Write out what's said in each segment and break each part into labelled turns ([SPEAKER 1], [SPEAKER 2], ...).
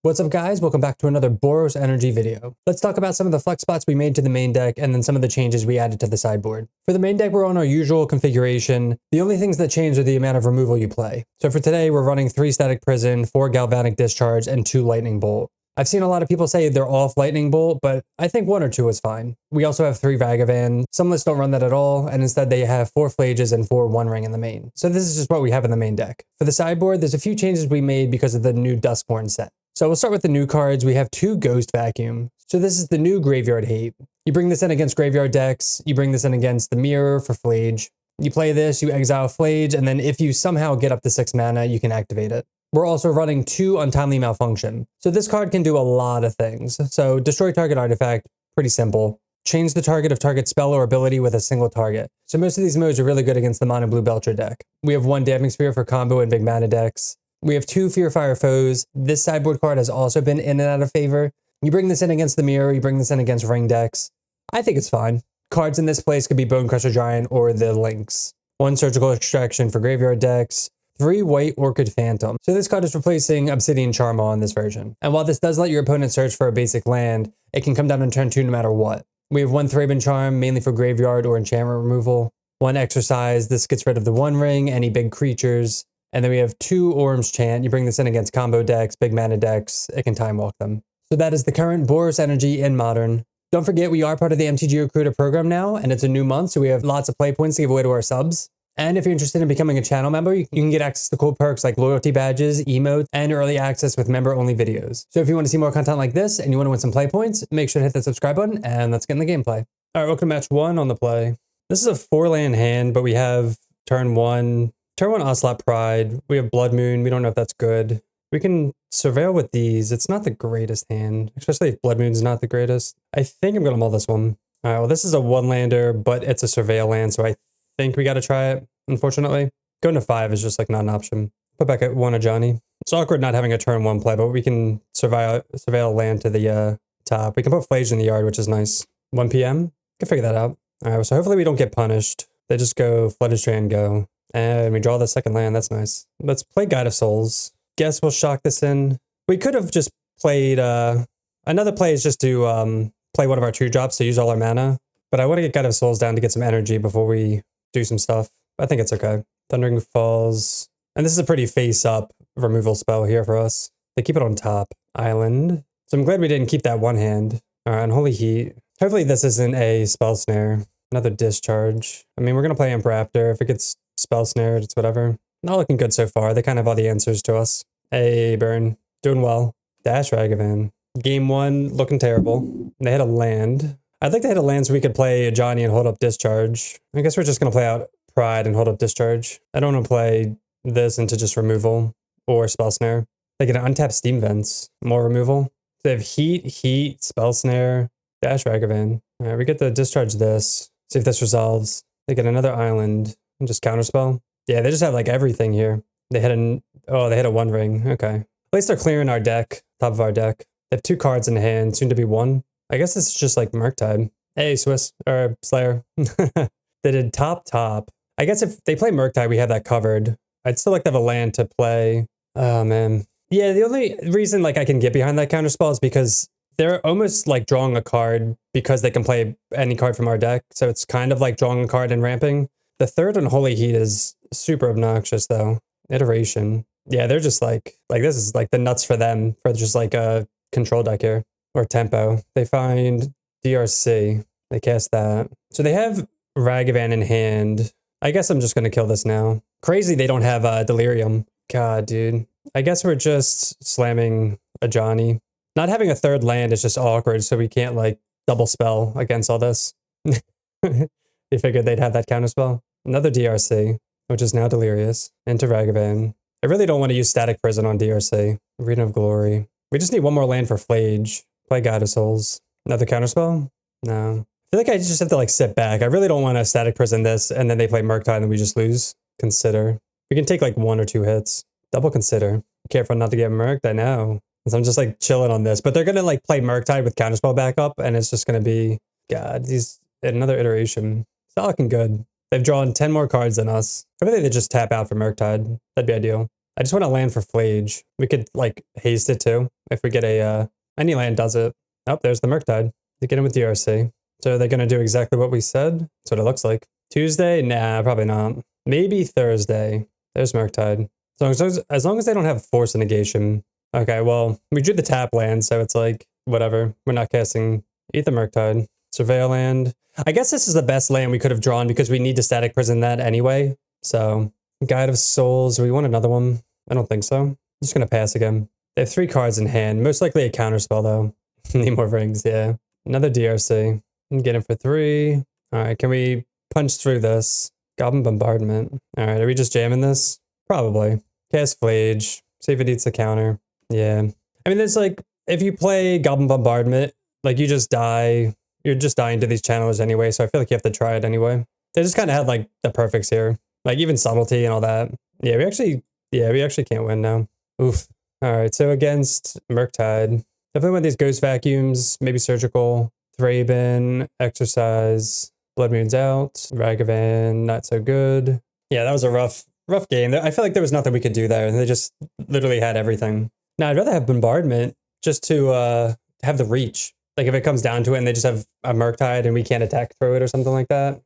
[SPEAKER 1] What's up guys, welcome back to another Boros Energy video. Let's talk about some of the flex spots we made to the main deck and then some of the changes we added to the sideboard. For the main deck, we're on our usual configuration. The only things that change are the amount of removal you play. So for today, we're running 3 Static Prison, 4 Galvanic Discharge, and 2 Lightning Bolt. I've seen a lot of people say they're off Lightning Bolt, but I think 1 or 2 is fine. We also have 3 Vagavan. Some lists don't run that at all, and instead they have 4 Phlages and 4 One Ring in the main. So this is just what we have in the main deck. For the sideboard, there's a few changes we made because of the new Duskborn set. So we'll start with the new cards. We have 2 Ghost Vacuum. So this is the new Graveyard Hate. You bring this in against graveyard decks. You bring this in against the Mirror for Phlage. You play this, you exile Phlage, and then if you somehow get up to 6 mana, you can activate it. We're also running 2 Untimely Malfunction. So this card can do a lot of things. So destroy target artifact, pretty simple. Change the target of target spell or ability with a single target. So most of these modes are really good against the Mono Blue Belcher deck. We have 1 Damning Sphere for combo and big mana decks. We have 2 Fearfire Foes. This sideboard card has also been in and out of favor. You bring this in against the Mirror, you bring this in against ring decks. I think it's fine. Cards in this place could be Bonecrusher Giant or the Lynx. 1 Surgical Extraction for graveyard decks. 3 White Orchid Phantom. So this card is replacing Obsidian Charmaw in this version. And while this does let your opponent search for a basic land, it can come down on turn 2 no matter what. We have 1 Thraben Charm, mainly for graveyard or enchantment removal. 1 Exercise, this gets rid of the One Ring, any big creatures. And then we have 2 Orm's Chant. You bring this in against combo decks, big mana decks, it can time walk them. So that is the current Boros Energy in Modern. Don't forget, we are part of the MTG Recruiter program now, and it's a new month, so we have lots of play points to give away to our subs. And if you're interested in becoming a channel member, you can get access to cool perks like loyalty badges, emotes, and early access with member-only videos. So if you want to see more content like this and you want to win some play points, make sure to hit that subscribe button, and let's get in the gameplay. All right, welcome to match 1 on the play. This is a 4-land hand, but we have turn 1 Ocelot Pride. We have Blood Moon. We don't know if that's good. We can Surveil with these. It's not the greatest hand, especially if Blood Moon's not the greatest. I think I'm going to mull this one. All right, well, this is a 1-lander, but it's a Surveil land, so I think we got to try it, unfortunately. Going to 5 is just like not an option. Put back at 1 of Johnny. It's awkward not having a turn 1 play, but we can Surveil land to the top. We can put Phlage in the yard, which is nice. 1 p.m. Can figure that out. All right, so hopefully we don't get punished. They just go Flooded Strand, go. And we draw the second land. That's nice. Let's play Guide of Souls. Guess we'll shock this in. We could have just played... another play is just to play one of our 2-drops to use all our mana. But I want to get Guide of Souls down to get some energy before we do some stuff. I think it's okay. Thundering Falls. And this is a pretty face-up removal spell here for us. They keep it on top. Island. So I'm glad we didn't keep that one hand. All right, Unholy Heat. Hopefully this isn't a Spell Snare. Another Discharge. I mean, we're going to play Imp Raptor. If it gets Spell Snared, it's whatever. Not looking good so far. They kind of have all the answers to us. Hey, Burn. Doing well. Dash Ragavan. Game 1, looking terrible. They had a land. I'd like to hit a land so we could play Johnny and hold up Discharge. I guess we're just going to play out Pride and hold up Discharge. I don't want to play this into just removal or Spell Snare. They get an untapped Steam Vents. More removal. They have Heat, Spell Snare, Dash Ragavan. All right, we get to discharge this. See if this resolves. They get another island and just counterspell. Yeah, they just have like everything here. They hit a One Ring. Okay. At least they're clearing our deck, top of our deck. They have 2 cards in hand, soon to be 1. I guess this is just like Murktide. Hey, Swiss, or Slayer. They did top. I guess if they play Murktide, we have that covered. I'd still like to have a land to play. Oh, man. Yeah, the only reason like I can get behind that counterspell is because they're almost like drawing a card because they can play any card from our deck. So it's kind of like drawing a card and ramping. The third Unholy Heat is super obnoxious though. Iteration. Yeah, they're just like this is like the nuts for them for just like a control deck here. Or tempo. They find DRC. They cast that. So they have Ragavan in hand. I guess I'm just going to kill this now. Crazy they don't have Delirium. God, dude. I guess we're just slamming a Johnny. Not having a third land is just awkward, so we can't like double spell against all this. You figured they'd have that counterspell. Another DRC, which is now Delirious. Into Ragavan. I really don't want to use Static Prison on DRC. Arena of Glory. We just need 1 more land for Phlage. Play Guide of Souls. Another counterspell? No. I feel like I just have to like sit back. I really don't want to Static Prison this and then they play Murktide and we just lose. Consider. We can take like 1 or 2 hits. Double Consider. Careful not to get murked, I know. So I'm just like chilling on this. But they're going to like play Murktide with counterspell backup and it's just going to be, God, another iteration. It's not looking good. They've drawn 10 more cards than us. I think they just tap out for Murktide. That'd be ideal. I just want to land for Flage. We could like haste it too. If we get a, any land does it. Oh, there's the Murktide. They get in with DRC. So are they going to do exactly what we said? That's what it looks like. Tuesday? Nah, probably not. Maybe Thursday. There's Murktide. As long as they don't have Force of Negation. Okay, well, we drew the tap land, so it's like, whatever. We're not casting. Eat the Murktide. Surveil land. I guess this is the best land we could have drawn because we need to Static Prison that anyway. So, Guide of Souls. Do we want another one? I don't think so. I'm just going to pass again. They have 3 cards in hand. Most likely a counterspell, though. Need more rings, yeah. Another DRC. Get him for 3. All right, can we punch through this? Goblin Bombardment. All right, are we just jamming this? Probably. Cast Flage. See if it eats the counter. Yeah. I mean, there's like, if you play Goblin Bombardment, like you just die. You're just dying to these channelers anyway, so I feel like you have to try it anyway. They just kind of had like the perfects here. Like even Subtlety and all that. Yeah, we actually can't win now. Oof. All right, so against Murktide. Definitely want these Ghost Vacuums, maybe Surgical, Thraben, Exercise, Blood Moon's out, Ragavan, not so good. Yeah, that was a rough game. I feel like there was nothing we could do there, and they just literally had everything. Now, I'd rather have Bombardment just to have the reach. Like if it comes down to it and they just have a Murktide and we can't attack through it or something like that.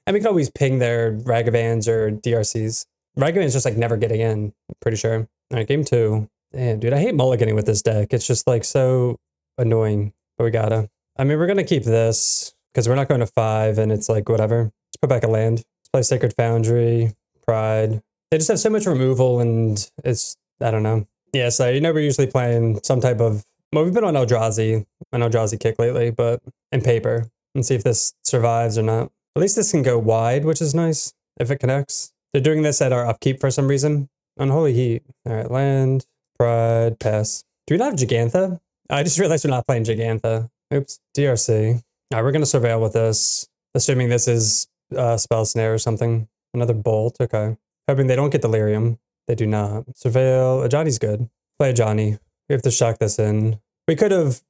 [SPEAKER 1] And we can always ping their Ragavans or DRCs. Ragavan's just like never getting in, I'm pretty sure. All right, game 2. Damn, dude, I hate mulliganing with this deck. It's just like so annoying, but we gotta. I mean, we're gonna keep this because we're not going to 5 and it's like whatever. Let's put back a land. Let's play Sacred Foundry, Pride. They just have so much removal and it's, I don't know. Yeah, so you know we're usually playing some type of, well, we've been on an Eldrazi kick lately, but in paper. And see if this survives or not. At least this can go wide, which is nice if it connects. They're doing this at our upkeep for some reason. Unholy Heat. All right, land, Pride, pass. Do we not have Gigantha? I just realized we're not playing Gigantha. Oops. DRC. All right, we're going to Surveil with this. Assuming this is Spell Snare or something. Another Bolt. Okay. Hoping they don't get Delirium. They do not. Surveil. Ajani's good. Play Ajani. We have to shock this in. We could have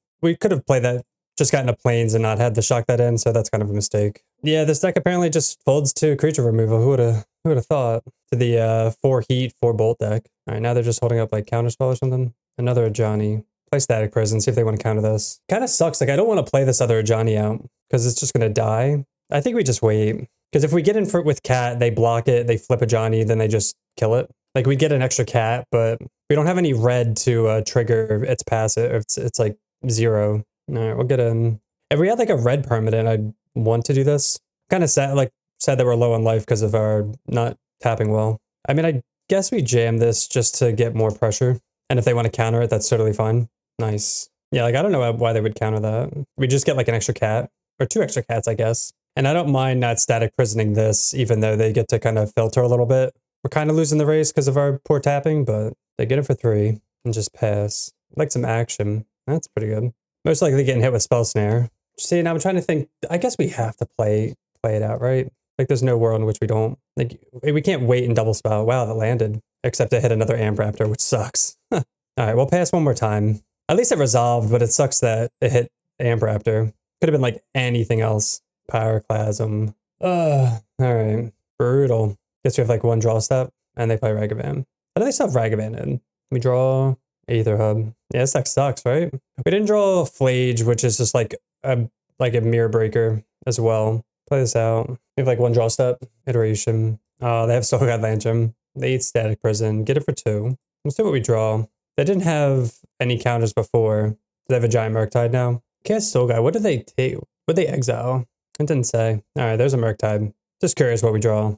[SPEAKER 1] played that, just gotten to Plains and not had to shock that in, so that's kind of a mistake. Yeah, this deck apparently just folds to creature removal. Who would have thought? To the 4 heat, 4 bolt deck. All right, now they're just holding up like counterspell or something. Another Ajani. Play Static Prison, see if they want to counter this. Kind of sucks. Like I don't want to play this other Ajani out because it's just gonna die. I think we just wait. Because if we get in for it with Cat, they block it, they flip Ajani, then they just kill it. Like we get an extra Cat, but we don't have any red to trigger its passive. It's like 0. All right, we'll get in. If we had like a red permanent, I'd want to do this. Kind of sad that we're low on life because of our not tapping well. I mean, I guess we jam this just to get more pressure. And if they want to counter it, that's totally fine. Nice. Yeah, like I don't know why they would counter that. We just get like an extra cat or 2 extra cats, I guess. And I don't mind not Static Prisoning this, even though they get to kind of filter a little bit. We're kind of losing the race because of our poor tapping, but they get it for 3 and just pass. Like some action. That's pretty good. Most likely getting hit with Spell Snare. See, now I'm trying to think. I guess we have to play it out, right? Like there's no world in which we don't. Like we can't wait and double spell. Wow, that landed. Except it hit another Amp Raptor, which sucks. All right, we'll pass one more time. At least it resolved, but it sucks that it hit Amp Raptor. Could have been like anything else. Pyroclasm. All right. Brutal. Guess we have like 1 draw step, and they play Ragavan. How do they still have Ragavan in? We draw Aether Hub. Yeah, this deck sucks, right? We didn't draw Flage, which is just like a mirror breaker as well. Play this out. We have like 1 draw step. Iteration. Oh, they have Soulguide Lantern. They eat Static Prison. Get it for 2. Let's see what we draw. They didn't have any counters before. They have a giant Murktide now. Cast Soulguide. What did they take? What did they exile? It didn't say. All right, there's a Murktide. Just curious what we draw.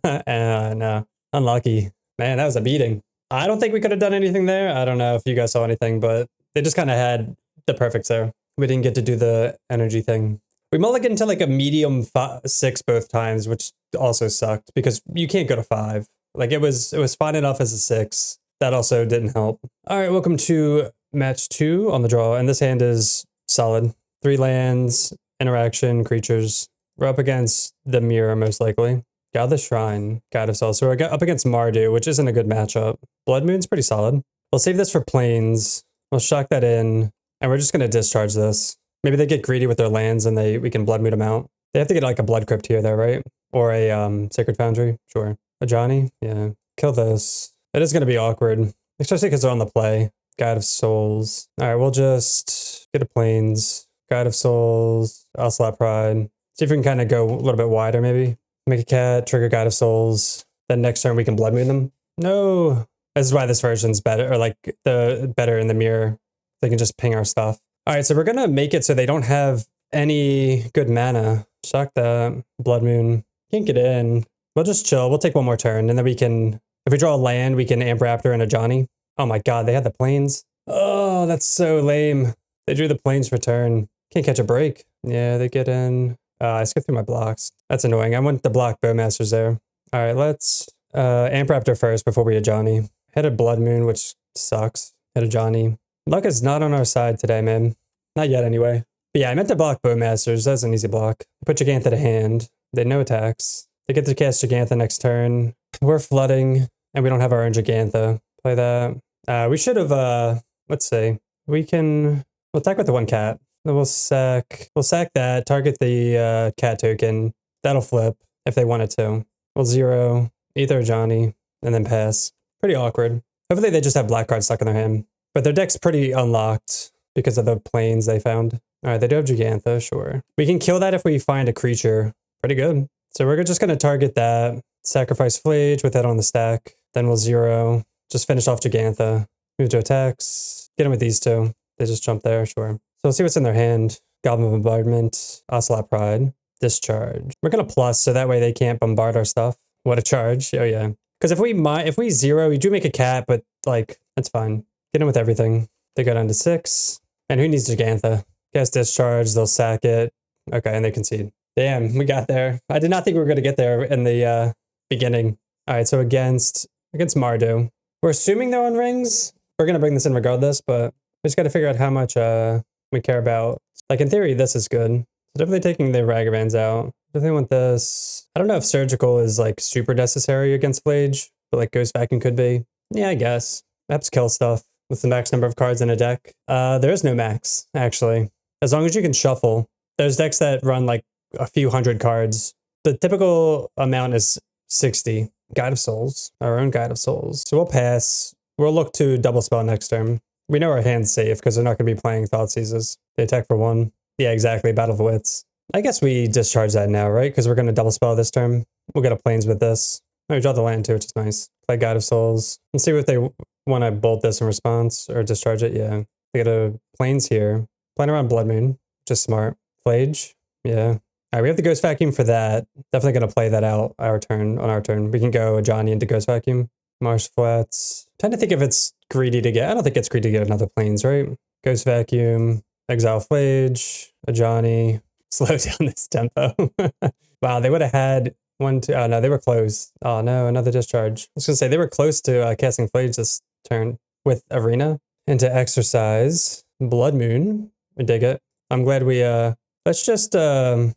[SPEAKER 1] No. Unlucky. Man, that was a beating. I don't think we could have done anything there. I don't know if you guys saw anything, but they just kind of had the perfects there. We didn't get to do the energy thing. We mulliganed to like a medium 6 both times, which also sucked because you can't go to 5. Like it was fine enough as a 6. That also didn't help. All right, welcome to match 2 on the draw. And this hand is solid. 3 lands, interaction, creatures. We're up against the mirror most likely. God of the Shrine, God of Souls. So we're up against Mardu, which isn't a good matchup. Blood Moon's pretty solid. We'll save this for Plains. We'll shock that in. And we're just going to discharge this. Maybe they get greedy with their lands and we can Blood Moon them out. They have to get like a Blood Crypt here though, right? Or a Sacred Foundry. Sure. A Johnny? Yeah. Kill this. It is going to be awkward, especially because they're on the play. Guide of Souls. All right, we'll just get a Plains. Guide of Souls. Ocelot Pride. See if we can kind of go a little bit wider, maybe. Make a cat, trigger Guide of Souls. Then next turn we can Blood Moon them. No. This is why this version's better, or like the better in the mirror. They can just ping our stuff. All right, so we're going to make it so they don't have any good mana. Shock that. Blood Moon. Can't get in. We'll just chill. We'll take one more turn, and then we can, if we draw a land, we can Amp Raptor and a Johnny. Oh my god, they had the Plains. Oh, that's so lame. They drew the Plains for turn. Can't catch a break. Yeah, they get in. I skipped through my blocks. That's annoying. I want to block Bowmasters there. All right, let's Amp Raptor first before we hit Johnny. Hit a Blood Moon, which sucks. Hit a Johnny. Luck is not on our side today, man. Not yet, anyway. But yeah, I meant to block Bowmasters. That's an easy block. Put Gigantha to hand. They have no attacks. They get to cast Gigantha next turn. We're flooding, and we don't have our own Gigantha. Play that. We should have, let's see. We'll attack with the one cat. Then we'll sack that, target the cat token. That'll flip if they wanted to. We'll zero either Johnny, and then pass. Pretty awkward. Hopefully they just have black cards stuck in their hand. But their deck's pretty unlocked because of the Plains they found. All right, they do have Gigantha, sure. We can kill that if we find a creature. Pretty good. So we're just going to target that, sacrifice Flage with that on the stack. Then we'll zero, just finish off Gigantha. Move to attacks, get them with these two. They just jump there, sure. So we'll see what's in their hand. Goblin Bombardment, Ocelot Pride, Discharge. We're going to plus, so that way they can't bombard our stuff. What a charge. Oh yeah. Because if we zero, we do make a cat, but like, that's fine. Get in with everything. They go down to 6. And who needs Gigantha? Cast Discharge, they'll sack it. Okay, and they concede. Damn, we got there. I did not think we were going to get there in the beginning. All right, so against Mardu. We're assuming they're on rings. We're going to bring this in regardless, but we just got to figure out how much we care about. Like, in theory, this is good. So definitely taking the Ragavans out. Definitely want this. I don't know if Surgical is, like, super necessary against Flage, but, like, Ghost Vacuum could be. Yeah, I guess. Perhaps kill stuff with the max number of cards in a deck. There is no max, actually. As long as you can shuffle. There's decks that run, like, a few hundred cards. The typical amount is 60. Guide of Souls. Our own Guide of Souls. So we'll pass. We'll look to double spell next turn. We know our hand's safe because they're not going to be playing Thoughtseizes. They attack for 1. Yeah, exactly. Battle of Wits. I guess we discharge that now, right? Because we're going to double spell this turn. We'll get a Plains with this. Oh, we draw the land too, which is nice. Play Guide of Souls. Let's see if they want to bolt this in response or discharge it. Yeah. They get a Plains here. Playing around Blood Moon, which is smart. Flage. Yeah. All right, we have the Ghost Vacuum for that. Definitely going to play that out on our turn. We can go Johnny into Ghost Vacuum. Marsh Flats. Trying to think if it's greedy to get. I don't think it's greedy to get another Plains, right? Ghost Vacuum. Exile Flage. A Johnny. Slow down this tempo. Wow, they would have had 1, 2. Oh, no, they were close. Oh, no, another discharge. I was going to say, they were close to casting Flage this turn with Arena. Into Exercise. Blood Moon. I dig it. I'm glad we, let's just jam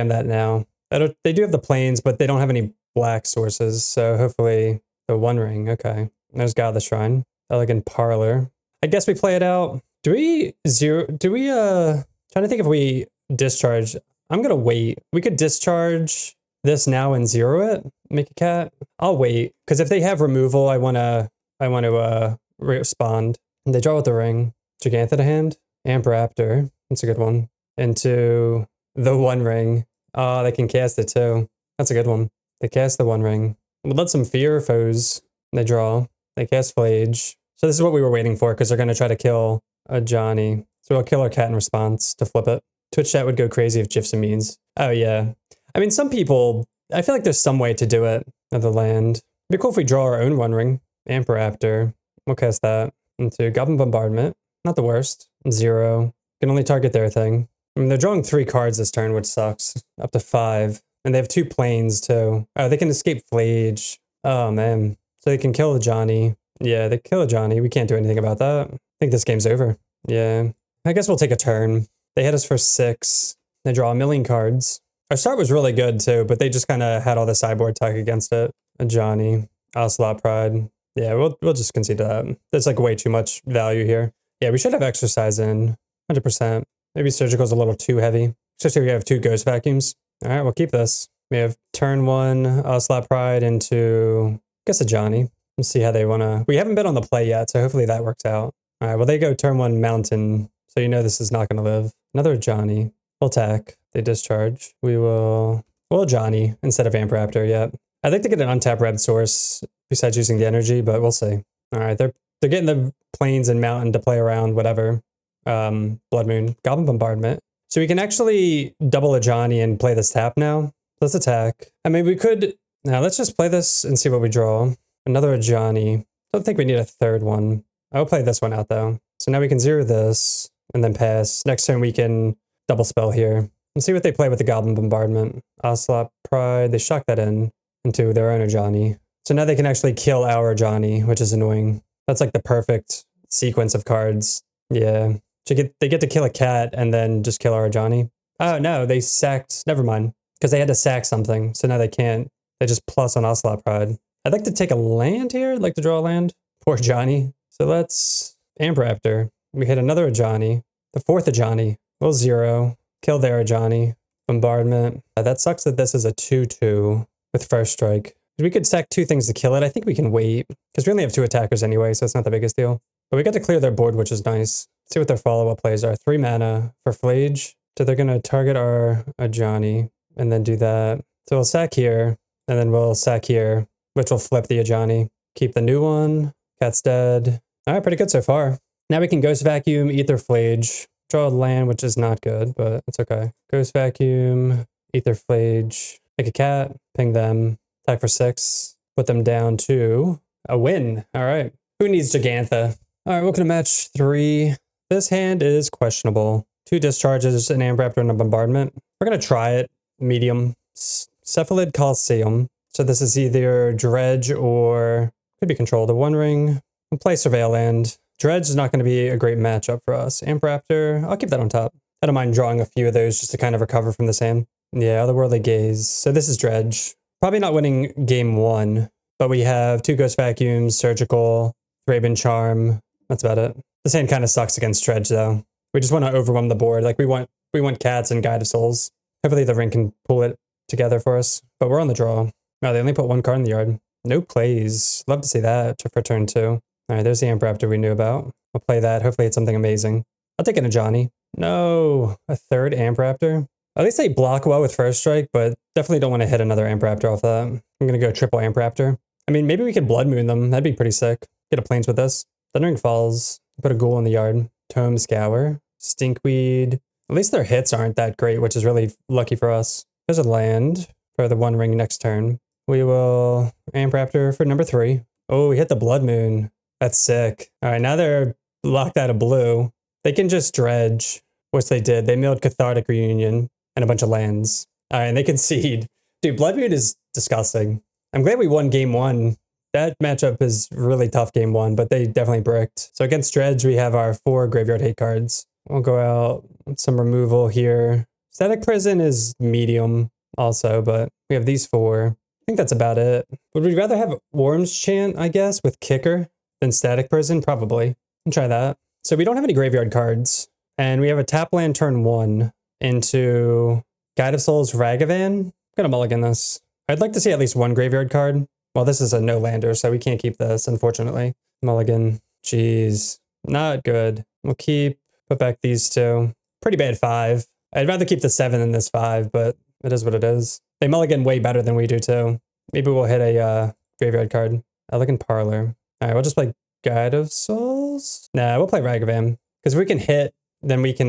[SPEAKER 1] that now. They do have the Plains, but they don't have any black sources, so hopefully the One Ring. Okay. There's God of the Shrine. Elegant Parlor. I guess we play it out. Trying to think if we discharge. I'm going to wait. We could discharge this now and zero it. Make a cat. I'll wait, because if they have removal, I want to respond. And they draw with the ring. Gigantha to hand. Amp Raptor. That's a good one. Into the One Ring. Oh, they can cast it too. That's a good one. They cast the One Ring. We'll let some fear foes. They draw. They cast Flage. So this is what we were waiting for, because they're going to try to kill a Johnny. So we'll kill our cat in response to flip it. Twitch chat would go crazy if Jifs means. Oh yeah. I mean, some people, I feel like there's some way to do it at the land. It'd be cool if we draw our own One Ring. Amp Raptor. We'll cast that into Goblin Bombardment. Not the worst. 0. Can only target their thing. I mean, they're drawing 3 cards this turn, which sucks. Up to 5. And they have 2 Plains too. Oh, they can escape Flage. Oh man. So they can kill the Johnny. Yeah, they kill a Johnny. We can't do anything about that. I think this game's over. Yeah. I guess we'll take a turn. They hit us for 6. They draw a million cards. Our start was really good too, but they just kind of had all the sideboard tech against it. A Johnny. Ocelot Pride. Yeah, we'll just concede to that. There's like way too much value here. Yeah, we should have Exercise in. 100%. Maybe Surgical's a little too heavy. Especially if we have 2 Ghost Vacuums. All right, we'll keep this. We have turn 1, Ocelot Pride into, I guess, a Johnny. Let's see how they want to... We haven't been on the play yet, so hopefully that works out. All right, well, they go turn 1 mountain, so you know this is not going to live. Another Johnny. We'll attack. They discharge. We'll Johnny instead of Amp Raptor, yep. I'd like to get an untapped red source besides using the energy, but we'll see. All right, they're getting the plains and mountain to play around, whatever. Blood Moon, Goblin Bombardment. So we can actually double a Johnny and play this tap now. Let's attack. I mean, we could... Now, let's just play this and see what we draw. Another Johnny. Don't think we need a third one. I'll play this one out, though. So now we can zero this and then pass. Next turn, we can double spell here. Let's see what they play with the Goblin Bombardment. Ocelot Pride. They shock that into their own Johnny. So now they can actually kill our Johnny, which is annoying. That's like the perfect sequence of cards. Yeah. They get to kill a cat and then just kill our Johnny. Oh, no, they sacked... Never mind. Because they had to sack something, so now they can't. They just plus on Ocelot Pride. I'd like to take a land here. I'd like to draw a land. Poor Johnny. So let's Amp Raptor. We hit another Johnny. The fourth Johnny. We'll zero. Kill their Johnny. Bombardment. That sucks that this is a 2/2 with first strike. We could sack 2 things to kill it. I think we can wait. Because we only have 2 attackers anyway, so it's not the biggest deal. But we got to clear their board, which is nice. Let's see what their follow-up plays are. 3 mana for Flage. So they're going to target a Johnny and then do that. So we'll sack here, and then we'll sack here, which will flip the Ajani. Keep the new one. Cat's dead. All right, pretty good so far. Now we can Ghost Vacuum, Ether Flage, draw a land, which is not good, but it's okay. Ghost Vacuum, Ether Flage, pick a cat, ping them, attack for 6, put them down to a win. All right. Who needs Gigantha? All right, welcome to match 3. This hand is questionable. 2 discharges, an Amp Raptor, and a Bombardment. We're going to try it. Medium. Cephalid Coliseum. So this is either Dredge or could be controlled. A 1 ring. We'll play Surveil Land. Dredge is not going to be a great matchup for us. Amp Raptor, I'll keep that on top. I don't mind drawing a few of those just to kind of recover from this hand. Yeah, Otherworldly Gaze. So this is Dredge. Probably not winning game 1, but we have 2 Ghost Vacuums, Surgical, Thraben Charm. That's about it. This hand kind of sucks against Dredge, though. We just want to overwhelm the board. Like, we want cats and Guide of Souls. Hopefully the ring can pull it together for us. But we're on the draw. Oh, they only put 1 card in the yard. No plays. Love to see that for turn 2. All right, there's the Amp Raptor we knew about. I'll play that. Hopefully it's something amazing. I'll take in a Johnny. No, a 3rd Amp Raptor. At least they block well with first strike, but definitely don't want to hit another Amp Raptor off that. I'm going to go triple Amp Raptor. I mean, maybe we could Blood Moon them. That'd be pretty sick. Get a Plains with this. Thundering Falls. Put a Ghoul in the yard. Tome Scour. Stinkweed. At least their hits aren't that great, which is really lucky for us. There's a land for the 1 ring next turn. We will Amp Raptor for number 3. Oh, we hit the Blood Moon. That's sick. All right, now they're locked out of blue. They can just Dredge, which they did. They milled Cathartic Reunion and a bunch of lands. All right, and they concede. Dude, Blood Moon is disgusting. I'm glad we won game 1. That matchup is really tough game 1, but they definitely bricked. So against Dredge, we have our 4 Graveyard Hate cards. We'll go out some removal here. Static Prison is medium also, but we have these 4. I think that's about it. Would we rather have Worm's Chant, I guess, with Kicker than Static Prison? Probably. I'll try that. So we don't have any graveyard cards, and we have a tap land turn 1 into Guide of Souls Ragavan. I'm gonna mulligan this. I'd like to see at least 1 graveyard card. Well, this is a no-lander, so we can't keep this, unfortunately. Mulligan. Jeez. Not good. We'll put back these 2. Pretty bad 5. I'd rather keep the 7 than this 5, but it is what it is. They mulligan way better than we do, too. Maybe we'll hit a graveyard card. Elegant Parlor. All right, we'll just play Guide of Souls. Nah, we'll play Ragavan. Because if we can hit, then we can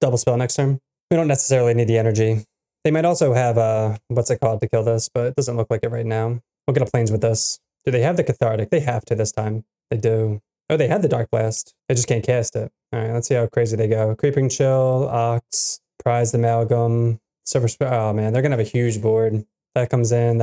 [SPEAKER 1] double spell next turn. We don't necessarily need the energy. They might also have, what's it called to kill this, but it doesn't look like it right now. We'll get a Plains with this. Do they have the Cathartic? They have to this time. They do. Oh, they had the Dark Blast. They just can't cast it. All right, let's see how crazy they go. Creeping Chill, Ox, Prized Amalgam, Silver Spell. Oh, man, they're going to have a huge board. That comes in,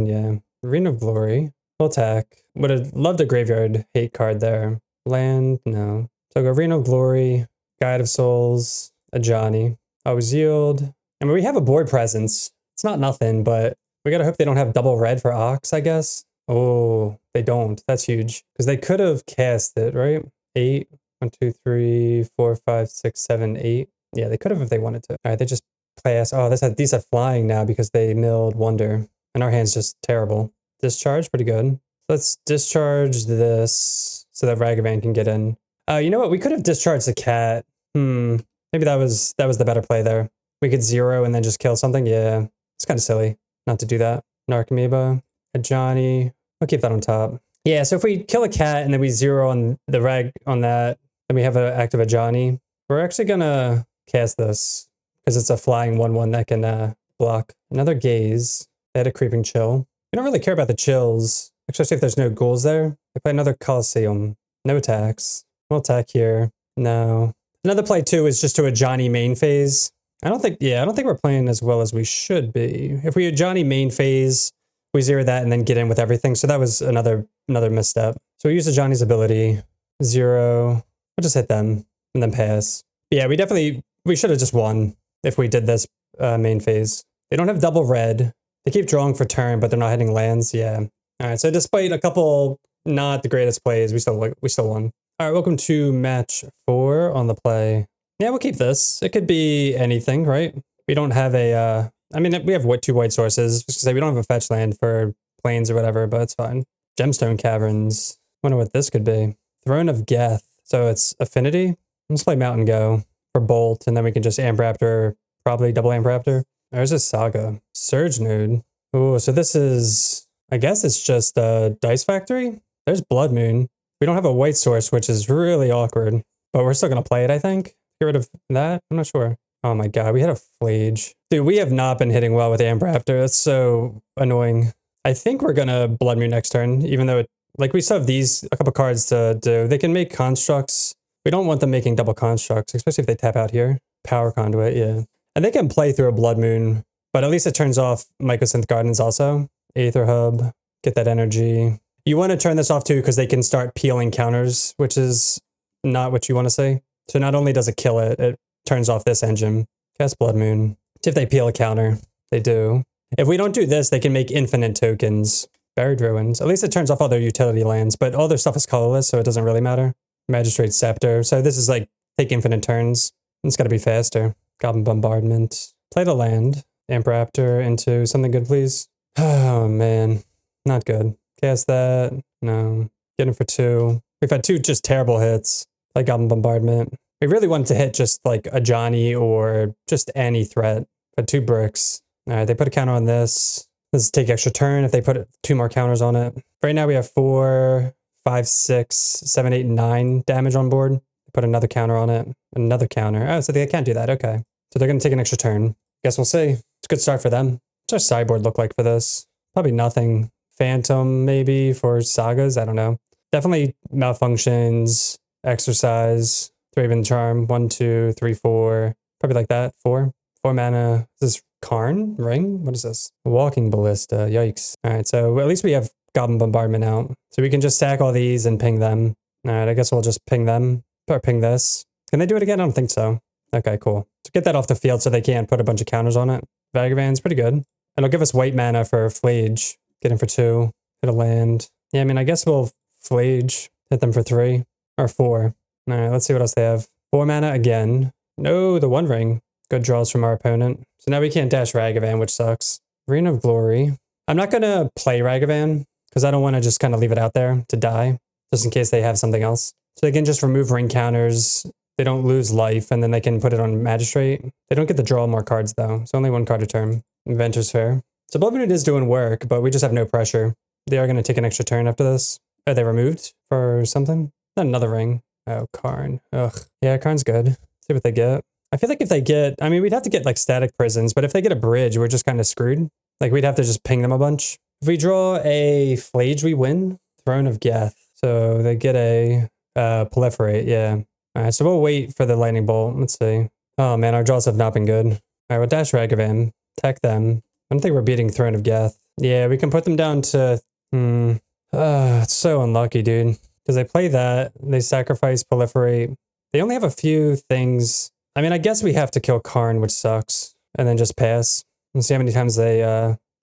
[SPEAKER 1] yeah. Arena of Glory. We'll attack. Would have loved a Graveyard Hate card there. Land, no. So go Arena of Glory, Guide of Souls, a Johnny. Always Yield. I mean, we have a board presence. It's not nothing, but we gotta hope they don't have double red for Ox, I guess. Oh, they don't. That's huge. Because they could have cast it, right? 8. 1, 2, 3, 4, 5, 6, 7, 8. Yeah, they could have if they wanted to. All right, they just play us. Oh, these are flying now because they milled Wonder. And our hand's just terrible. Discharge, pretty good. Let's discharge this so that Ragavan can get in. You know what? We could have discharged the cat. Maybe that was the better play there. We could 0 and then just kill something. Yeah, it's kind of silly not to do that. Narcomoeba, a Johnny. I'll keep that on top. Yeah, so if we kill a cat and then we 0 on the rag on that, then we have an active Ajani. We're actually gonna cast this because it's a flying 1/1 that can block. Another Gaze. They had a Creeping Chill. We don't really care about the chills, especially if there's no ghouls there. I play another Colosseum. No attacks. We'll attack here. No. Another play too is just to a Johnny main phase. I don't think we're playing as well as we should be. If we had Johnny main phase, we 0 that and then get in with everything. So that was another misstep. So we use the Johnny's ability. 0. We'll just hit them and then pass. Yeah, we should have just won if we did this main phase. They don't have double red. They keep drawing for turn, but they're not hitting lands. Yeah. All right. So despite a couple not the greatest plays, we still won. All right. Welcome to match 4 on the play. Yeah, we'll keep this. It could be anything, right? We don't have a. I mean, we have 2 white sources. Just to say we don't have a fetch land for plains or whatever, but it's fine. Gemstone Caverns. Wonder what this could be. Throne of Geth. So it's affinity. Let's play Mountain Go for Bolt, and then we can just Amp Raptor, probably double Amp Raptor. There's a Saga. Surge Node. Oh, so this is, I guess it's just a Dice Factory. There's Blood Moon. We don't have a white source, which is really awkward, but we're still going to play it, I think. Get rid of that? I'm not sure. Oh my god, we had a Flage. Dude, we have not been hitting well with Amp Raptor. That's so annoying. I think we're going to Blood Moon next turn, even though we still have a couple cards to do. They can make constructs. We don't want them making double constructs, especially if they tap out here. Power Conduit, yeah. And they can play through a Blood Moon, but at least it turns off Mycosynth Gardens also. Aether Hub, get that energy. You want to turn this off too because they can start peeling counters, which is not what you want to see. So not only does it kill it, it turns off this engine. Cast Blood Moon. If they peel a counter, they do. If we don't do this, they can make infinite tokens. Buried Ruins. At least it turns off all their utility lands, but all their stuff is colorless, so it doesn't really matter. Magistrate Scepter. So this is like take infinite turns. It's got to be faster. Goblin Bombardment. Play the land. Amp Raptor into something good, please. Oh, man. Not good. Cast that. No. Get him for 2. We've had 2 just terrible hits. Like Goblin Bombardment. We really wanted to hit just like a Johnny or just any threat. But 2 bricks. All right, they put a counter on this. Let's take extra turn if they put 2 more counters on it. Right now we have 4, 5, 6, 7, 8, 9 damage on board. Put another counter on it. Another counter. Oh, so they can't do that. Okay. So they're going to take an extra turn. Guess we'll see. It's a good start for them. What's our sideboard look like for this? Probably nothing. Phantom, maybe, for sagas. I don't know. Definitely Malfunctions, Exercise, Thraben Charm. 1, 2, 3, 4. Probably like that. 4. 4 mana. Is this Karn? Ring? What is this? Walking Ballista. Yikes. All right, so at least we have Goblin Bombardment out. So we can just stack all these and ping them. All right, I guess we'll just ping them. Or ping this. Can they do it again? I don't think so. Okay, cool. So get that off the field so they can't put a bunch of counters on it. Vagavan's pretty good. And it'll give us white mana for Flage. Get him for 2. Hit a land. Yeah, I mean, I guess we'll Flage. Hit them for 3. Or 4. All right, let's see what else they have. 4 mana again. No, the One Ring. Good draws from our opponent. So now we can't dash Ragavan, which sucks. Reign of Glory. I'm not going to play Ragavan because I don't want to just kind of leave it out there to die, just in case they have something else. So they can just remove ring counters. They don't lose life, and then they can put it on Magistrate. They don't get to draw more cards, though. It's only 1 card a turn. Inventor's Fair. So Blood Moon is doing work, but we just have no pressure. They are going to take an extra turn after this. Are they removed for something? Not another ring. Oh, Karn. Ugh. Yeah, Karn's good. See what they get. I feel like if they get, I mean, we'd have to get like Static Prisons, but if they get a bridge, we're just kind of screwed. Like we'd have to just ping them a bunch. If we draw a Flage, we win. Throne of Geth. So they get a Proliferate, yeah. All right, so we'll wait for the Lightning Bolt. Let's see. Oh man, our draws have not been good. All right, we'll dash Ragavan. Tech them. I don't think we're beating Throne of Geth. Yeah, we can put them down to, it's so unlucky, dude. Because they play that, they sacrifice Proliferate. They only have a few things. I mean, I guess we have to kill Karn, which sucks, and then just pass and see how many times they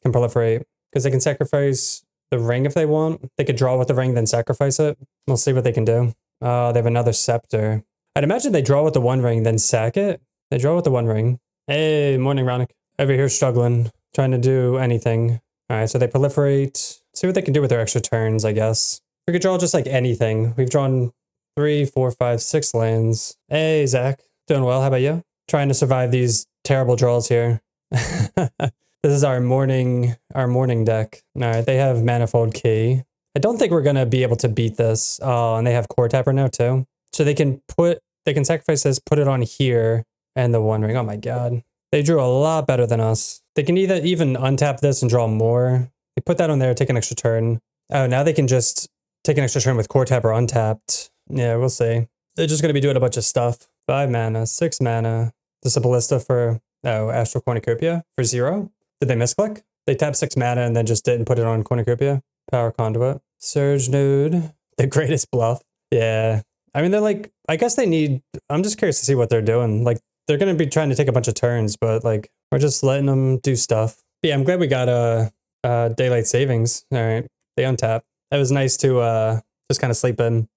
[SPEAKER 1] can Proliferate. Because they can sacrifice the ring if they want. They could draw with the ring, then sacrifice it. We'll see what they can do. They have another Scepter. I'd imagine they draw with the One Ring, then sack it. They draw with the One Ring. Hey, morning, Ronick. Over here struggling, trying to do anything. All right, so they Proliferate. See what they can do with their extra turns, I guess. We could draw just like anything. We've drawn 3, 4, 5, 6 lands. Hey, Zach. Doing well. How about you? Trying to survive these terrible draws here. This is our morning deck. All right, they have Manifold Key. I don't think we're going to be able to beat this. Oh, and they have Core Tapper now too. So they can sacrifice this, put it on here, and the One Ring. Oh my god. They drew a lot better than us. They can even untap this and draw more. They put that on there, take an extra turn. Oh, now they can just take an extra turn with Core Tapper untapped. Yeah, we'll see. They're just going to be doing a bunch of stuff. 5 mana, 6 mana. This is a Ballista for, Astral Cornucopia for 0. Did they misclick? They tapped 6 mana and then just didn't put it on Cornucopia. Power Conduit. Surge Node. The greatest bluff. Yeah. I mean, they're like, I guess they need, I'm just curious to see what they're doing. Like, they're going to be trying to take a bunch of turns, but like, we're just letting them do stuff. But yeah, I'm glad we got Daylight Savings. All right. They untap. That was nice to just kind of sleep in.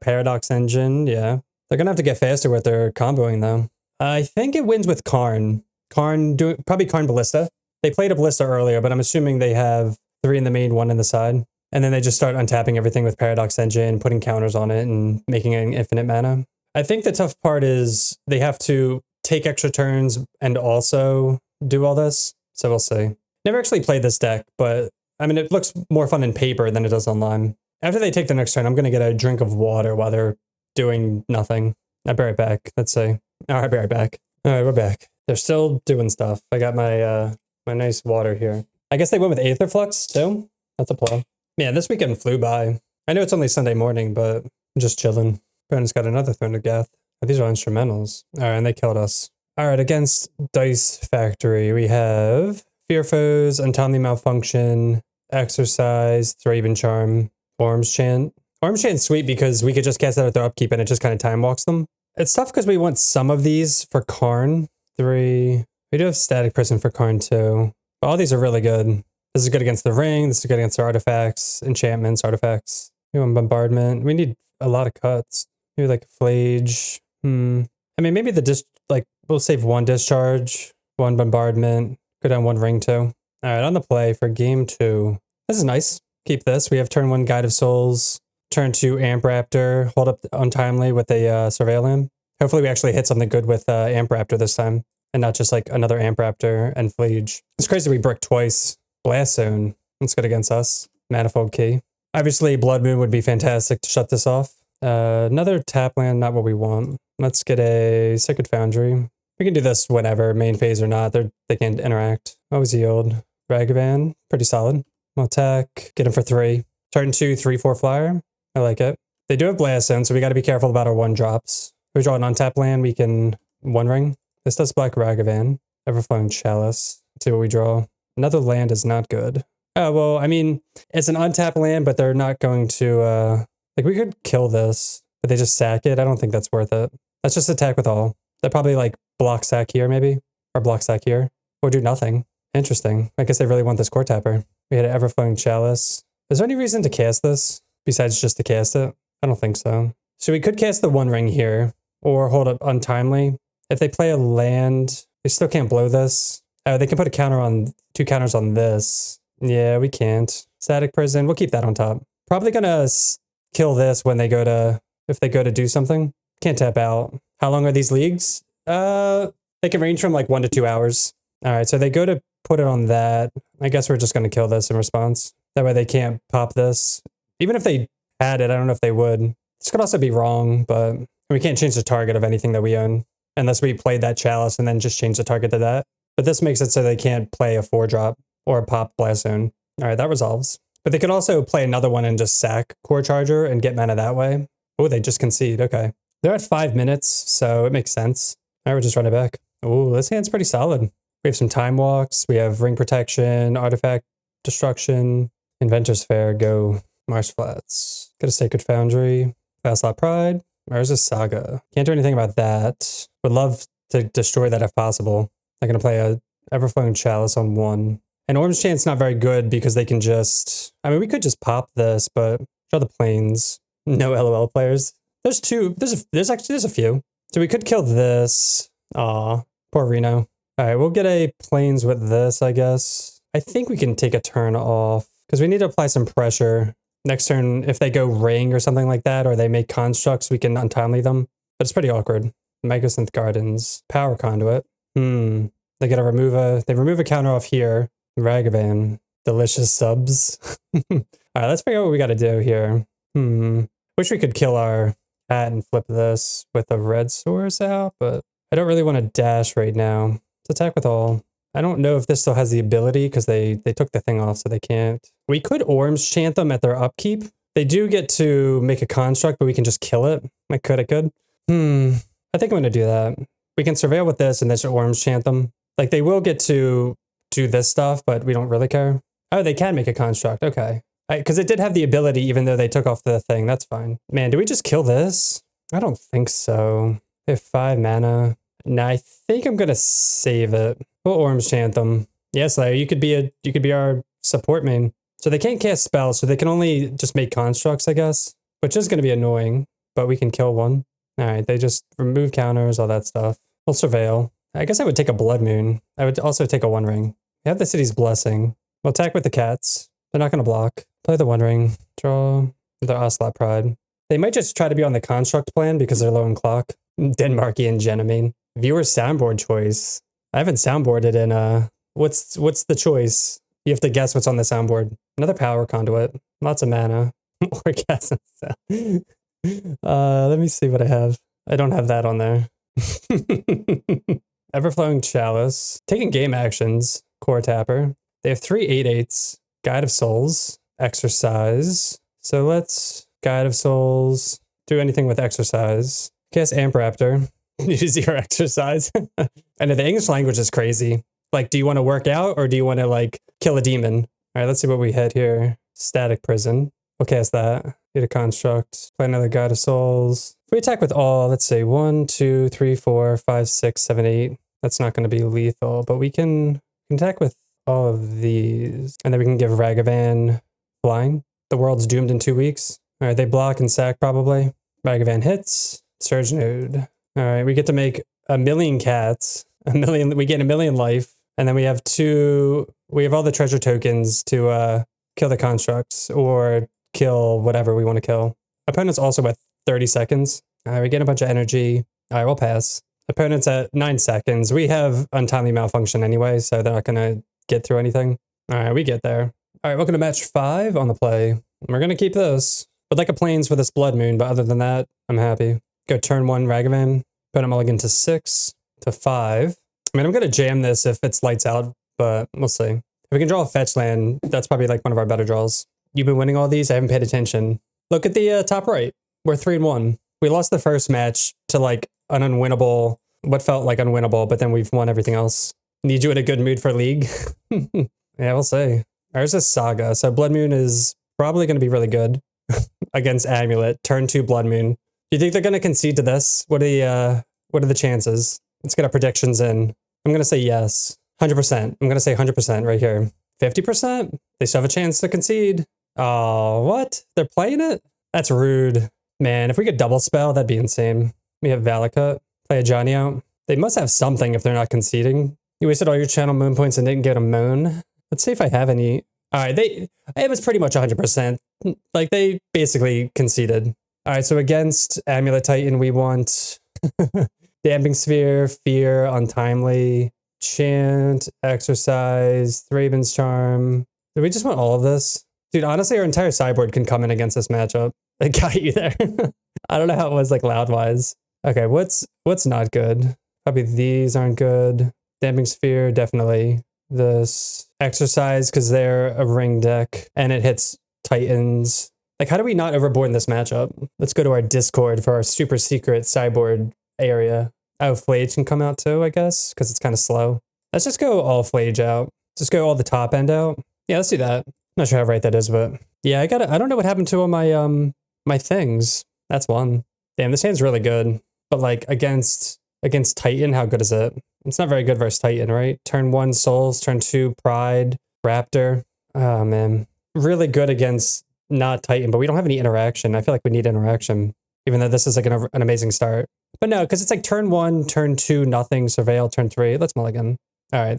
[SPEAKER 1] Paradox Engine. Yeah. They're going to have to get faster with their comboing though. I think it wins with Karn. Probably Karn Ballista. They played a Ballista earlier, but I'm assuming they have 3 in the main, 1 in the side. And then they just start untapping everything with Paradox Engine, putting counters on it and making it an infinite mana. I think the tough part is they have to take extra turns and also do all this. So we'll see. Never actually played this deck, but I mean, it looks more fun in paper than it does online. After they take the next turn, I'm going to get a drink of water while they're doing nothing. I'll be right back. Let's see. All right, I'll be right back. All right, we're back. They're still doing stuff. I got my my nice water here. I guess they went with Aether Flux too. That's a play. Yeah, this weekend flew by. I know it's only Sunday morning, but I'm just chilling. Opponent's got another Throne of Death. Oh, these are instrumentals. All right, and they killed us. All right, against Dice Factory, we have Fear Foes, Untimely Malfunction, Exercise, Thraben Charm, Orm's Chant. Orm's Chant's sweet because we could just cast that at their upkeep and it just kind of time walks them. It's tough because we want some of these for Karn. 3. We do have Static Prison for Karn too. But all these are really good. This is good against the ring. This is good against our artifacts, enchantments, artifacts. We want Bombardment. We need a lot of cuts. Maybe like Flage. I mean, maybe we'll save 1 Discharge, 1 Bombardment, go down 1 ring too. All right, on the play for game 2. This is nice. Keep this. We have turn 1 Guide of Souls, turn 2 Amp Raptor, hold up Untimely with a Surveillant. Hopefully we actually hit something good with Amp Raptor this time and not just like another Amp Raptor and Flage. It's crazy we brick twice. Blast Zone. That's good against us. Manifold Key. Obviously, Blood Moon would be fantastic to shut this off. Another tap land, not what we want. Let's get a Sacred Foundry. We can do this whenever, main phase or not. They can't interact. Always yield. Ragavan, pretty solid. We'll attack, get him for 3. Turn 2, 3, 4 flyer. I like it. They do have Blast Zone, so we got to be careful about our 1 drops. If we draw an untap land, we can 1 ring. This does Black Ragavan. Everflowing Chalice. Let's see what we draw. Another land is not good. Oh, well, I mean, it's an untapped land, but they're not going to, like, we could kill this, but they just sack it. I don't think that's worth it. Let's just attack with all. They'll probably, like, block sack here, maybe, or block sack here, or do nothing. Interesting. I guess they really want this Core Tapper. We had an Everflowing Chalice. Is there any reason to cast this, besides just to cast it? I don't think so. So we could cast the 1 ring here, or hold up Untimely. If they play a land, they still can't blow this. Oh, they can put 2 counters on this. Yeah, we can't. Static Prison, we'll keep that on top. Probably gonna kill this when they if they go to do something. Can't tap out. How long are these leagues? They can range from like 1 to 2 hours. All right, so they go to put it on that. I guess we're just gonna kill this in response. That way they can't pop this. Even if they had it, I don't know if they would. This could also be wrong, but we can't change the target of anything that we own unless we played that Chalice and then just change the target to that. But this makes it so they can't play a 4-drop or pop Blast Zone. All right, that resolves. But they could also play another one and just sack Core Charger and get mana that way. Oh, they just concede. Okay. They're at 5 minutes, so it makes sense. All right, we're just running back. Oh, this hand's pretty solid. We have some Time Walks. We have Ring Protection, Artifact Destruction, Inventor's Fair, go Marsh Flats. Get a Sacred Foundry, Fast Lot Pride. Where's a Saga? Can't do anything about that. Would love to destroy that if possible. They're going to play a Everflowing Chalice on 1. And Orm's Chant's not very good because they can just... I mean, we could just pop this, but draw the Plains. No LOL players. There's 2. There's a few. So we could kill this. Aw, poor Reno. All right, we'll get a Plains with this, I guess. I think we can take a turn off. because we need to apply some pressure. Next turn, if they go ring or something like that, or they make constructs, we can untimely them. But it's pretty awkward. Mycosynth Gardens. Power Conduit. They gotta remove a counter off here. Ragavan. Delicious subs. Alright, let's figure out what we gotta do here. Wish we could kill our cat and flip this with a red source out, but I don't really want to dash right now. Let's attack with all. I don't know if this still has the ability because they took the thing off, so they can't. We could Orms chant them at their upkeep. They do get to make a construct, but we can just kill it. I could. I think I'm going to do that. We can surveil with this and then just Orms chant them. Like, they will get to do this stuff, but we don't really care. Oh, they can make a construct. Okay. Because it did have the ability, even though they took off the thing. That's fine. Man, do we just kill this? I don't think so. They have 5 mana. Nah, I think I'm going to save it. We'll Orms chant them. Yes, Slayer, you could be our support main. So they can't cast spells, so they can only just make constructs, I guess. Which is going to be annoying, but we can kill one. Alright, they just remove counters, all that stuff. We'll surveil. I guess I would take a Blood Moon. I would also take a One Ring. We have the City's Blessing. We'll attack with the cats. They're not going to block. Play the One Ring. Draw the Ocelot Pride. They might just try to be on the construct plan because they're low in clock. Denmarkian Genomine. Viewer soundboard choice. I haven't soundboarded in what's the choice? You have to guess what's on the soundboard. Another Power Conduit. Lots of mana. Orgasm sound. Let me see what I have. I don't have that on there. Everflowing Chalice. Taking game actions. Core Tapper. They have 3 8/8s. Guide of Souls. Exercise. So let's Guide of Souls. Do anything with Exercise. Cast Amp Raptor. Use your Exercise. I know the English language is crazy. Like, do you want to work out or do you want to, like, kill a demon? All right, let's see what we had here. Static Prison. We'll cast that. Get a construct. Play another Guide of Souls. If we attack with all, let's say 1, 2, 3, 4, 5, 6, 7, 8. That's not going to be lethal, but we can attack with all of these. And then we can give Ragavan flying. The world's doomed in 2 weeks. All right, they block and sack probably. Ragavan hits. Surge Node. All right, we get to make 1,000,000 cats. We get 1,000,000 life. And then we have all the treasure tokens to kill the constructs or kill whatever we want to kill. Opponent's also at 30 seconds. All right, we get a bunch of energy. All right, we'll pass. Opponent's at 9 seconds. We have untimely malfunction anyway, so they're not going to get through anything. All right, we get there. All right, welcome to match 5 on the play. We're going to keep this. Would like a Plains for this Blood Moon, but other than that, I'm happy. Go turn 1 Ragavan. Put a mulligan to 6 to 5. I mean, I'm going to jam this if it's lights out, but we'll see. If we can draw a fetch land, that's probably like one of our better draws. You've been winning all these? I haven't paid attention. Look at the top right. We're 3-1. We lost the first match to like an unwinnable, what felt like unwinnable, but then we've won everything else. Need you in a good mood for League? Yeah, we'll see. Ours is Saga, so Blood Moon is probably going to be really good against Amulet. Turn 2 Blood Moon. Do you think they're going to concede to this? What are the chances? Let's get our predictions in. I'm going to say yes. 100%. I'm going to say 100% right here. 50%? They still have a chance to concede. Oh, what? They're playing it? That's rude. Man, if we could double spell, that'd be insane. We have Valakut. Play a Johnny out. They must have something if they're not conceding. You wasted all your channel moon points and didn't get a moon. Let's see if I have any. All right, it was pretty much 100%. Like, they basically conceded. All right, so against Amulet Titan, we want Damping Sphere, Fear, Untimely, Chant, Exercise, Thraben's Charm. Do we just want all of this? Dude, honestly, our entire sideboard can come in against this matchup. I got you there. I don't know how it was like loud-wise. Okay, what's not good? Probably these aren't good. Damping Sphere, definitely. This Exercise, because they're a ring deck, and it hits Titans. Like, how do we not overboard in this matchup? Let's go to our Discord for our super secret sideboard area. Oh, Flage can come out too, I guess, because it's kind of slow. Let's just go all Flage out. Just go all the top end out. Yeah, let's do that. Not sure how right that is, but yeah, I don't know what happened to all my my things. That's one. Damn, this hand's really good. But like against Titan, how good is it? It's not very good versus Titan, right? Turn 1 Souls, turn 2 Pride, Raptor. Oh man. Really good against not Titan, but we don't have any interaction. I feel like we need interaction, even though this is like an amazing start. But no, because it's like turn 1, turn 2, nothing, Surveil, turn 3. Let's mulligan. All right,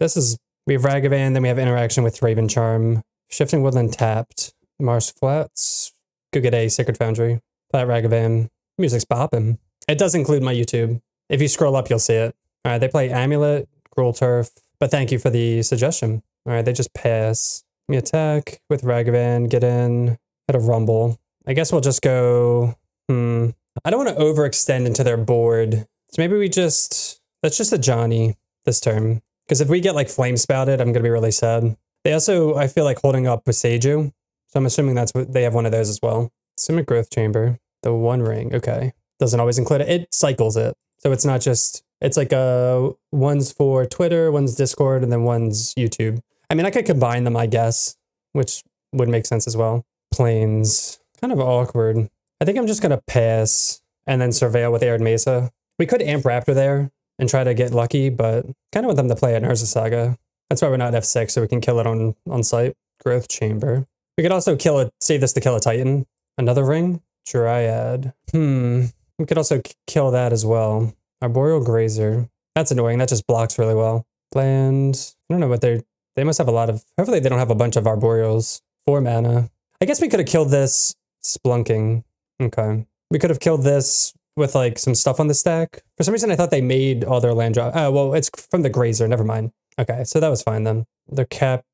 [SPEAKER 1] we have Ragavan, then we have interaction with Thraben Charm. Shifting Woodland tapped. Marsh Flats. Go get a Sacred Foundry. Plat Ragavan. Music's bopping. It does include my YouTube. If you scroll up, you'll see it. All right, they play Amulet, Gruul Turf, but thank you for the suggestion. All right, they just pass. Let me attack with Ragavan, get in, hit a Rumble. I guess we'll just go, I don't want to overextend into their board. So maybe let's just a Johnny this turn. Because if we get like Flame Spouted, I'm going to be really sad. They also, I feel like holding up Boseiju. So I'm assuming that's what they have, one of those as well. Simic Growth Chamber, the One Ring, okay. Doesn't always include it. It cycles it. So it's not just, it's like one's for Twitter, one's Discord, and then one's YouTube. I mean, I could combine them, I guess, which would make sense as well. Plains, kind of awkward. I think I'm just going to pass and then Surveil with Arid Mesa. We could Amp Raptor there and try to get lucky, but kind of want them to play an Urza Saga. That's why we're not F6, so we can kill it on site. Growth Chamber. We could also kill it, save this to kill a Titan. Another ring? Dryad. We could also kill that as well. Arboreal Grazer. That's annoying. That just blocks really well. Land. I don't know what they must have a lot of, hopefully they don't have a bunch of Arboreals. 4 mana. I guess we could have killed this Splunking. Okay. We could have killed this with like some stuff on the stack. For some reason, I thought they made all their land drop. Oh, well, it's from the Grazer. Never mind. Okay, so that was fine then. They're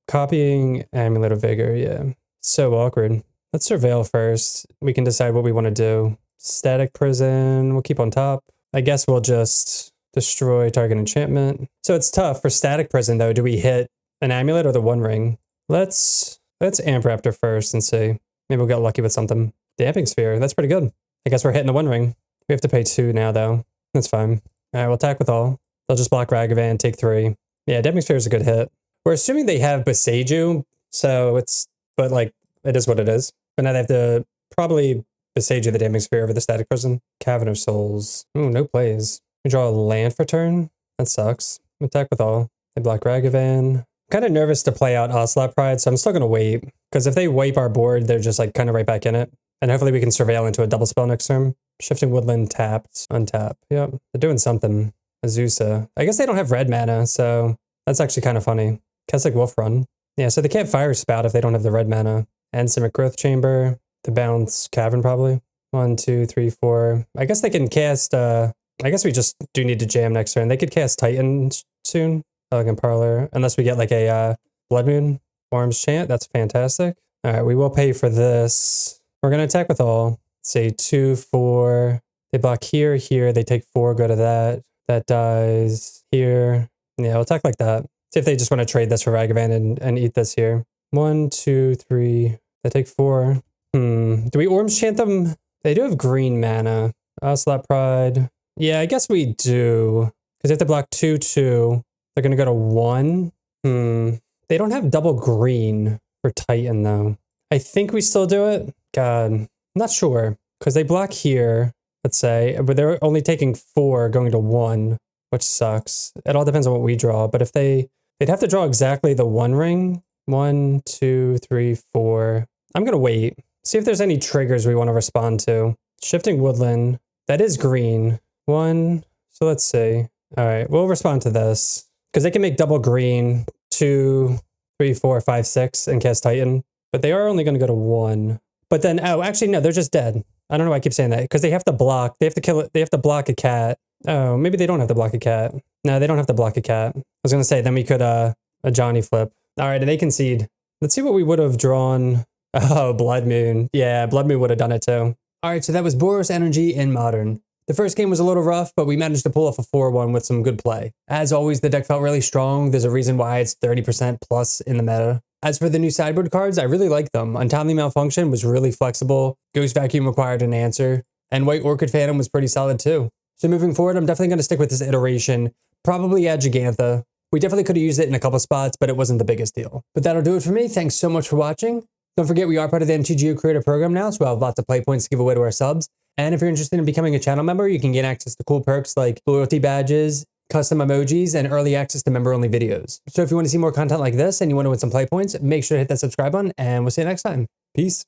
[SPEAKER 1] copying Amulet of Vigor. Yeah. So awkward. Let's Surveil first. We can decide what we want to do. Static Prison. We'll keep on top. I guess we'll just destroy target enchantment. So it's tough for Static Prison though. Do we hit an Amulet or the One Ring? Let's Amp Raptor first and see. Maybe we'll get lucky with something. Damping Sphere. That's pretty good. I guess we're hitting the One Ring. We have to pay 2 now though. That's fine. All right, we'll attack with all. They'll just block Ragavan, take 3. Yeah, Damping Sphere is a good hit. We're assuming they have Boseiju, so but like, it is what it is. But now they have to probably Boseiju the Damping Sphere over the Static Prison. Cavern of Souls. Ooh, no plays. We draw a land for turn. That sucks. Attack with all. They block Ragavan. I'm kind of nervous to play out Ocelot Pride, so I'm still going to wait. Because if they wipe our board, they're just like kind of right back in it. And hopefully we can Surveil into a double spell next turn. Shifting Woodland tapped, untap. Yep, they're doing something. Azusa. I guess they don't have red mana, so that's actually kind of funny. Keswick Wolf Run. Yeah, so they can't Fire Spout if they don't have the red mana. And Simic Growth Chamber. The bounce Cavern probably. 1, 2, 3, 4. I guess they can cast, I guess we just do need to jam next turn. They could cast Titan soon. Elegant Parlor. Unless we get like a Blood Moon. Worm's Chant. That's fantastic. All right, we will pay for this. We're going to attack with all. Say 2, 4. They block here, here. They take 4, go to that. That dies here. Yeah, we'll attack like that. See if they just want to trade this for Ragavan and eat this here. 1, 2, 3. They take 4. Do we Orm's Chant them? They do have green mana. Ocelot Pride. Yeah, I guess we do. Because they have to block 2, 2. They're going to go to 1. They don't have double green for Titan, though. I think we still do it. God, I'm not sure. Because they block here, let's say. But they're only taking 4 going to 1, which sucks. It all depends on what we draw. But if they'd have to draw exactly the One Ring. 1, 2, 3, 4. I'm going to wait. See if there's any triggers we want to respond to. Shifting Woodland. That is green. 1. So let's see. All right, we'll respond to this. Because they can make double green. 2, 3, 4, 5, 6 and cast Titan. But they are only going to go to 1. But then, oh, actually, no, they're just dead. I don't know why I keep saying that. Because they have to block. They have to kill it. They have to block a cat. Oh, maybe they don't have to block a cat. No, they don't have to block a cat. I was going to say, then we could a Johnny flip. All right, and they concede. Let's see what we would have drawn. Oh, Blood Moon. Yeah, Blood Moon would have done it too. All right, so that was Boros Energy in Modern. The first game was a little rough, but we managed to pull off a 4-1 with some good play. As always, the deck felt really strong. There's a reason why it's 30% plus in the meta. As for the new sideboard cards, I really like them. Untimely Malfunction was really flexible. Ghost Vacuum required an answer. And White Orchid Phantom was pretty solid too. So moving forward, I'm definitely going to stick with this iteration. Probably add Gigantha. We definitely could have used it in a couple spots, but it wasn't the biggest deal. But that'll do it for me. Thanks so much for watching. Don't forget, we are part of the MTG Creator Program now, so we'll have lots of play points to give away to our subs. And if you're interested in becoming a channel member, you can gain access to cool perks like loyalty badges, custom emojis, and early access to member-only videos. So if you want to see more content like this and you want to win some play points, make sure to hit that subscribe button, and we'll see you next time. Peace.